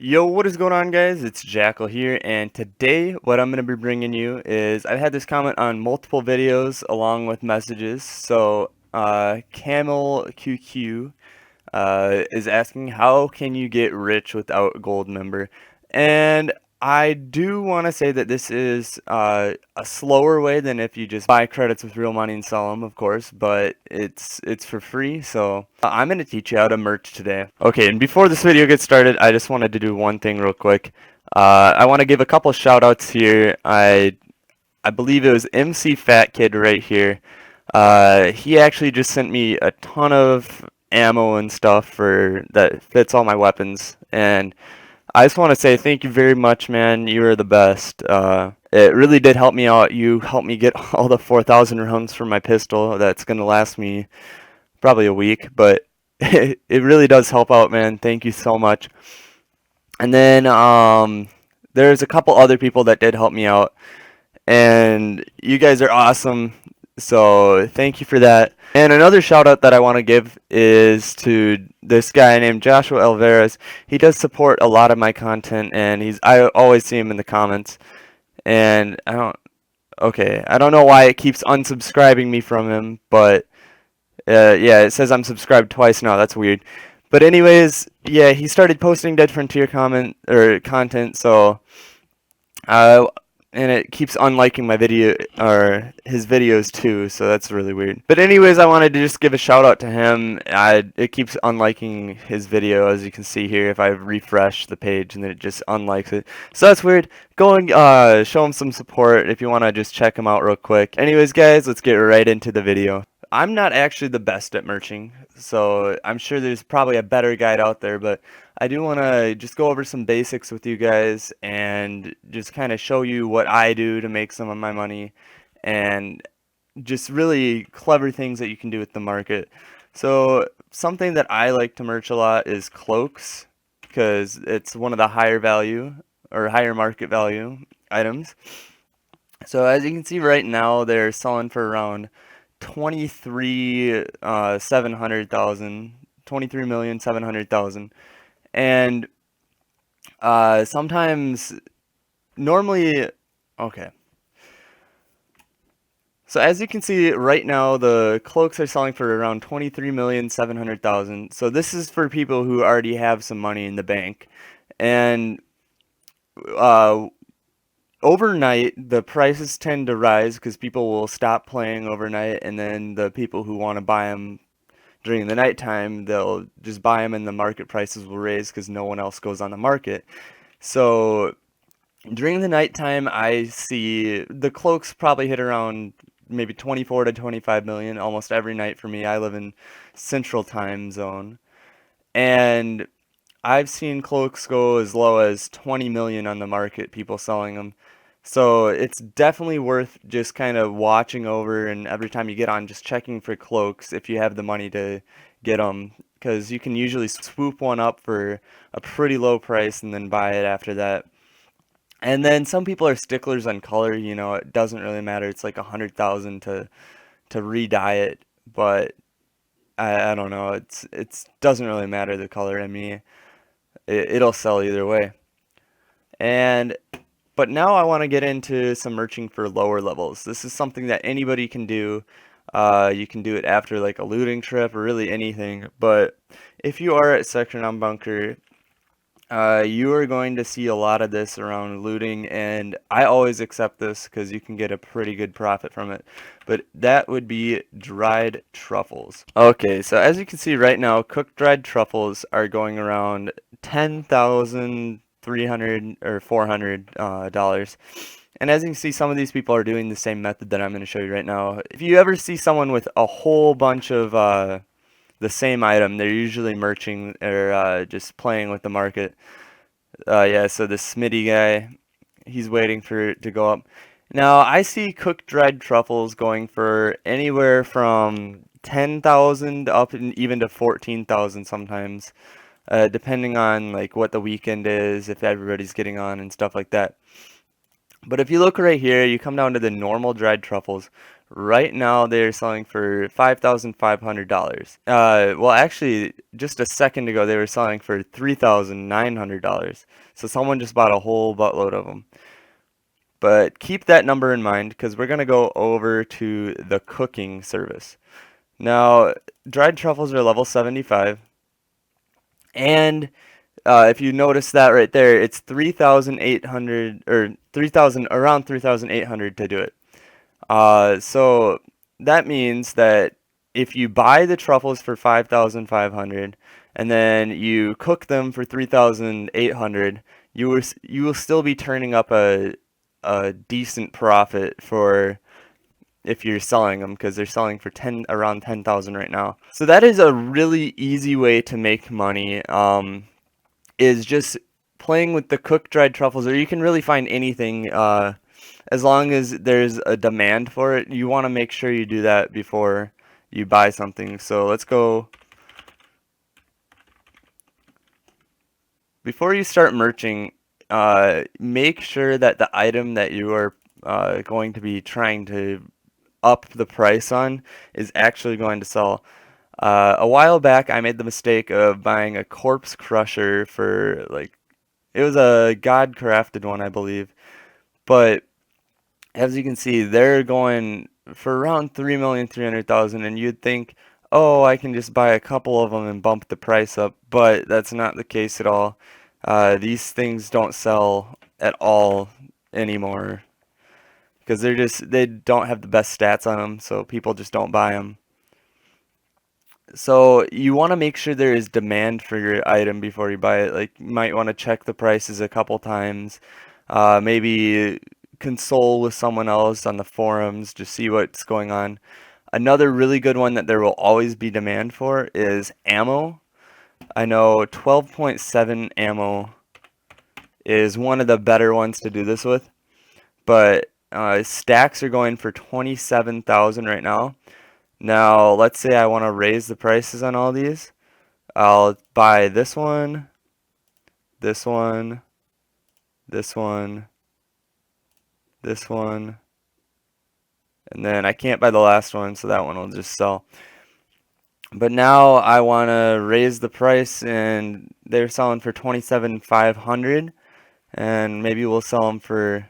Yo, what is going on, guys? It's Jackal here, and today what I'm going to be bringing you is I've had this comment on multiple videos along with messages. So, Camel QQ is asking, how can you get rich without gold member? And I do want to say that this is a slower way than if you just buy credits with real money and sell them, of course, but it's for free. So I'm going to teach you how to merch today. Okay, and before this video gets started, I just wanted to do one thing real quick. I want to give a couple shout outs here. I believe it was MC Fat Kid right here. He actually just sent me a ton of ammo and stuff for that fits all my weapons, and I just want to say thank you very much, man. You are the best. It really did help me out. You helped me get all the 4,000 rounds for my pistol. That's gonna last me probably a week, but it really does help out, man. Thank you so much. And then there's a couple other people that did help me out, and you guys are awesome. So thank you for that. And another shout out that I want to give is to this guy named Joshua Alvarez. He does support a lot of my content, and I always see him in the comments. And I don't know why it keeps unsubscribing me from him, but yeah, it says I'm subscribed twice now. That's weird. But anyways, yeah, he started posting Deadfrontier content, so uh, and it keeps unliking my video or his videos too, so that's really weird. But anyways, I wanted to just give a shout out to him. It keeps unliking his video, as you can see here. If I refresh the page, and then it just unlikes it, so that's weird. Go and show him some support if you want to just check him out real quick. Anyways, guys, let's get right into the video. I'm not actually the best at merching, so I'm sure there's probably a better guide out there, but I do want to just go over some basics with you guys and just kind of show you what I do to make some of my money and just really clever things that you can do with the market. So something that I like to merch a lot is cloaks, because it's one of the higher value or higher market value items. So as you can see right now, they're selling for around 700,000, 23,700,000. And sometimes, normally, okay. So as you can see right now, the cloaks are selling for around 23,700,000. So this is for people who already have some money in the bank. And uh, overnight, the prices tend to rise because people will stop playing overnight, and then the people who want to buy them during the nighttime, they'll just buy them, and the market prices will raise because no one else goes on the market. So during the nighttime, I see the cloaks probably hit around maybe 24 to 25 million almost every night for me. I live in Central Time Zone, and I've seen cloaks go as low as 20 million on the market, people selling them. So it's definitely worth just kind of watching over, and every time you get on, just checking for cloaks if you have the money to get them, because you can usually swoop one up for a pretty low price and then buy it after that. And then some people are sticklers on color, it doesn't really matter. It's like 100,000 to re-dye it, but I don't know. It's doesn't really matter the color to me. It'll sell either way. And but now I want to get into some merching for lower levels. This is something that anybody can do. You can do it after like a looting trip or really anything. But if you are at Section on Bunker, you are going to see a lot of this around looting, and I always accept this because you can get a pretty good profit from it. But that would be dried truffles. Okay, so as you can see right now, cooked dried truffles are going around 10,300 or $400. And as you can see, some of these people are doing the same method that I'm going to show you right now. If you ever see someone with a whole bunch of the same item, they're usually merching or just playing with the market. Yeah, so the Smitty guy, he's waiting for it to go up. Now, I see cooked dried truffles going for anywhere from 10,000 up and even to 14,000 sometimes, depending on like what the weekend is, if everybody's getting on and stuff like that. But if you look right here, you come down to the normal dried truffles. Right now they're selling for $5,500. Well, actually, just a second ago they were selling for $3,900. So someone just bought a whole buttload of them. But keep that number in mind because we're going to go over to the cooking service. Now, dried truffles are level 75. And if you notice that right there, it's 3,800 or 3,000, around 3,800 to do it. So that means that if you buy the truffles for 5,500 and then you cook them for 3,800, you will still be turning up a decent profit for if you're selling them because they're selling for around 10,000 right now. So that is a really easy way to make money. Is just playing with the cooked dried truffles, or you can really find anything. As long as there's a demand for it, you want to make sure you do that before you buy something. So let's go. Before you start merching, make sure that the item that you are going to be trying to up the price on is actually going to sell. A while back, I made the mistake of buying a corpse crusher for like, it was a god crafted one, I believe, but as you can see, they're going for around 3,300,000, and you'd think, oh, I can just buy a couple of them and bump the price up, but that's not the case at all. These things don't sell at all anymore because they don't have the best stats on them, so people just don't buy them. So you want to make sure there is demand for your item before you buy it. Like, you might want to check the prices a couple times. Maybe console with someone else on the forums to see what's going on. Another really good one that there will always be demand for is ammo. I know 12.7 ammo is one of the better ones to do this with, but stacks are going for 27,000 right now. Now, let's say I want to raise the prices on all these. I'll buy this one, this one, this one, this one, and then I can't buy the last one, so that one will just sell. But now I want to raise the price, and they're selling for 27,500, and maybe we'll sell them for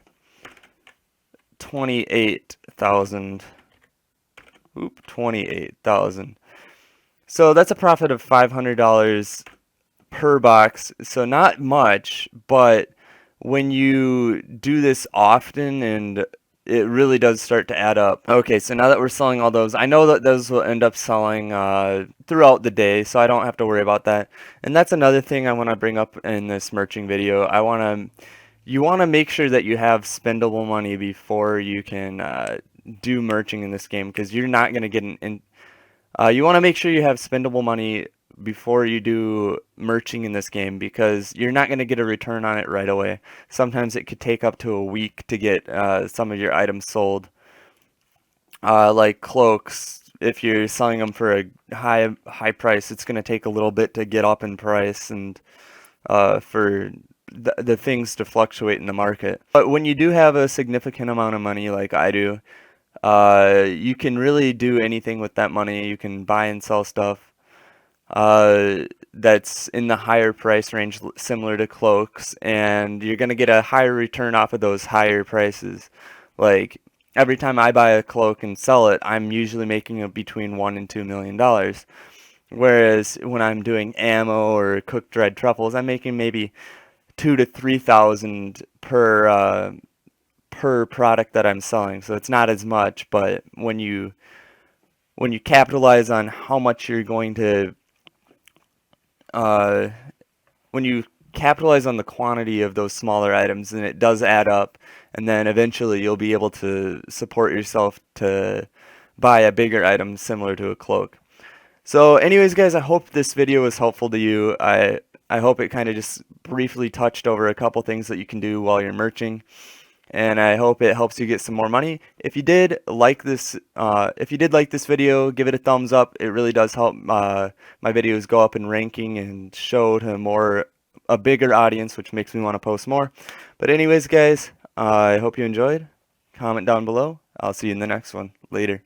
28,000. Oop, 28,000. So that's a profit of $500 per box. So not much, but when you do this often, and it really does start to add up. Okay, so now that we're selling all those, I know that those will end up selling throughout the day, so I don't have to worry about that. And that's another thing I want to bring up in this merching video. You want to make sure that you have spendable money before you can do merching in this game, because you're not going to get you want to make sure you have spendable money before you do merching in this game, because you're not going to get a return on it right away. Sometimes it could take up to a week to get some of your items sold. Like cloaks, if you're selling them for a high price, it's going to take a little bit to get up in price, and for the things to fluctuate in the market. But when you do have a significant amount of money like I do, you can really do anything with that money. You can buy and sell stuff that's in the higher price range, similar to cloaks, and you're going to get a higher return off of those higher prices. Like, every time I buy a cloak and sell it, I'm usually making between $1 and $2 million. Whereas when I'm doing ammo or cooked dried truffles, I'm making maybe 2,000 to 3,000 per product that I'm selling. So it's not as much, but when you capitalize on how much you're going to when you capitalize on the quantity of those smaller items, then it does add up, and then eventually you'll be able to support yourself to buy a bigger item similar to a cloak. So anyways, guys, I hope this video was helpful to you. I hope it kind of just briefly touched over a couple things that you can do while you're merching, and I hope it helps you get some more money. If you did like this video, give it a thumbs up. It really does help my videos go up in ranking and show to a bigger audience, which makes me want to post more. But anyways, guys, I hope you enjoyed. Comment down below, I'll see you in the next one. Later.